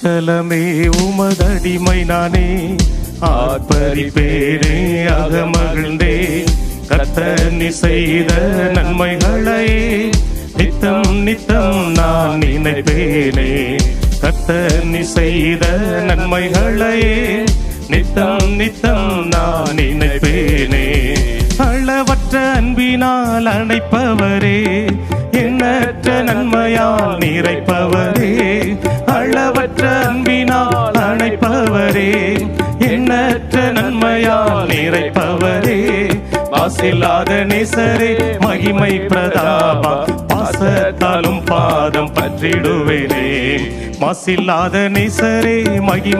அருத்தலமே உமதடிமை நானே, ஆர்ப்பரிப்பேனே அகமகிழ்ந்தே. கர்த்தர் நீ செய்த நன்மைகளை நித்தம் நித்தம் நான் நினைப்பேனே. கர்த்தர் நீ செய்த நன்மைகளை நித்தம் நித்தம் நான் நினைப்பேனே. அளவற்ற அன்பினால் அணைப்பவரே, எண்ணற்ற நன்மையால் நிறைப்பவரே. அளவற்ற அன்பினால் அணைப்பவரே, எண்ணற்ற நன்மையால் நிறைப்பவரே. மாசில்லாத நேசரே மகிமை பிரதாபா, பாசத்தாலும் பாதம் பற்றிடுவேனே. மாசில்லாத நேசரே மகிமை